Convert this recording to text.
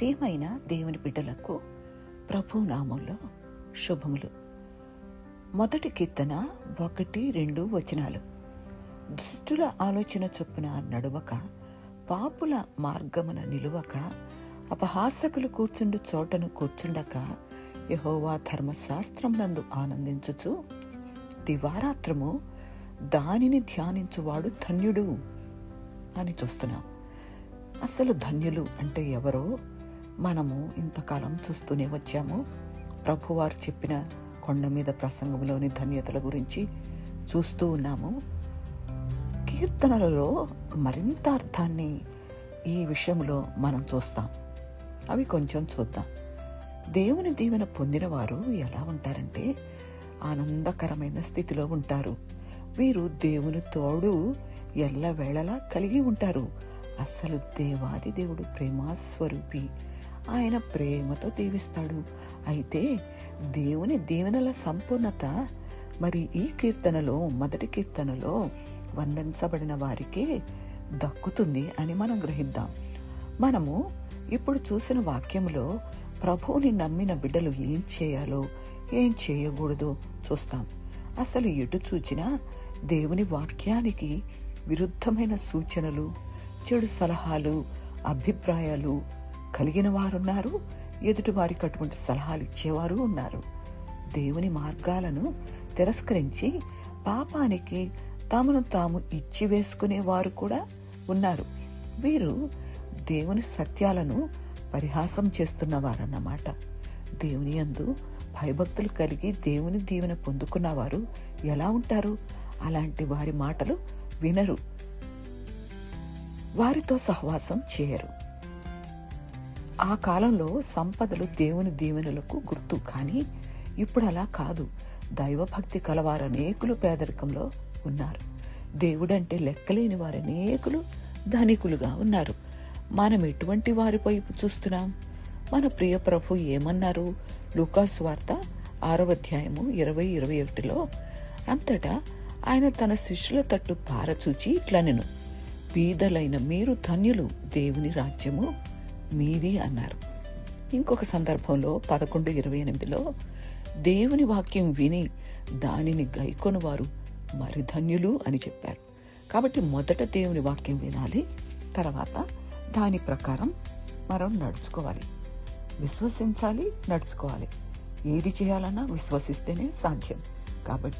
ప్రియమైన దేవుని బిడ్డలకు ప్రభు నామంలో శుభములు. మొదటి కీర్తన 1-2 వచనాలు. దుష్టుల ఆలోచన చొప్పున నడువక, పాపుల మార్గమున నిలువక, అపహాసకులు కూర్చుండు చోటను కూర్చుండక, యెహోవా ధర్మశాస్త్రమునందు ఆనందించుచు దివారాత్రము దానిని ధ్యానించువాడు ధన్యుడు అని చూస్తున్నాం. అసలు ధన్యులు అంటే ఎవరో మనము ఇంతకాలం చూస్తూనే వచ్చాము. ప్రభువారు చెప్పిన కొండ మీద ప్రసంగంలోని ధన్యతల గురించి చూస్తూ ఉన్నాము. కీర్తనలలో మరింత అర్థాన్ని ఈ విషయంలో మనం చూస్తాం. అవి కొంచెం చూద్దాం. దేవుని దీవెన పొందిన వారు ఎలా ఉంటారంటే ఆనందకరమైన స్థితిలో ఉంటారు. వీరు దేవుని తోడు ఎల్లవేళలా కలిగి ఉంటారు. అసలు దేవాది దేవుడు ప్రేమాస్వరూపి. ఆయన ప్రేమతో దీవిస్తాడు. అయితే దేవుని దీవెనల సంపూర్ణత మరి ఈ కీర్తనలో, మొదటి కీర్తనలో వందించబడిన వారికే దక్కుతుంది అని మనం గ్రహిద్దాం. మనము ఇప్పుడు చూసిన వాక్యంలో ప్రభువుని నమ్మిన బిడ్డలు ఏం చేయాలో, ఏం చేయకూడదో చూస్తాం. అసలు ఎటు చూచినా దేవుని వాక్యానికి విరుద్ధమైన సూచనలు, చెడు సలహాలు, అభిప్రాయాలు కలిగిన వారున్నారు. ఎదుటి వారికి అటువంటి సలహాలు ఇచ్చేవారు ఉన్నారు. దేవుని మార్గాలను తిరస్కరించి పాపానికి తమను తాము ఇచ్చివేసుకునే వారు కూడా ఉన్నారు. వీరు దేవుని సత్యాలను పరిహాసం చేస్తున్నవారన్నమాట. దేవుని యందు భయభక్తులు కలిగి దేవుని దీవెన పొందుకున్నవారు ఎలా ఉంటారు? అలాంటి వారి మాటలు వినరు, వారితో సహవాసం చేయరు. ఆ కాలంలో సంపదలు దేవుని దీవెనలకు గుర్తు, కానీ ఇప్పుడు అలా కాదు. దైవభక్తి కలవారు అనేకులు పేదరికంలో ఉన్నారు. దేవుడంటే లెక్కలేని వారు అనేకులు ధనికులుగా ఉన్నారు. మనం ఎటువంటి వారి వైపు చూస్తున్నాం? మన ప్రియ ప్రభు ఏమన్నారు? లూకాసు వార్త 6వ అధ్యాయము 20-21లో అంతటా ఆయన తన శిష్యుల తట్టు పారచూచి ఇట్లనెను, బీదలైన మీరు ధన్యులు, దేవుని రాజ్యము మీది అన్నారు. ఇంకొక సందర్భంలో 11:28లో దేవుని వాక్యం విని దానిని గైకొను వారు మరి ధన్యులు అని చెప్పారు. కాబట్టి మొదట దేవుని వాక్యం వినాలి, తర్వాత దాని ప్రకారం మనం నడుచుకోవాలి, విశ్వసించాలి, నడుచుకోవాలి. ఏది చేయాలన్నా విశ్వసిస్తేనే సాధ్యం. కాబట్టి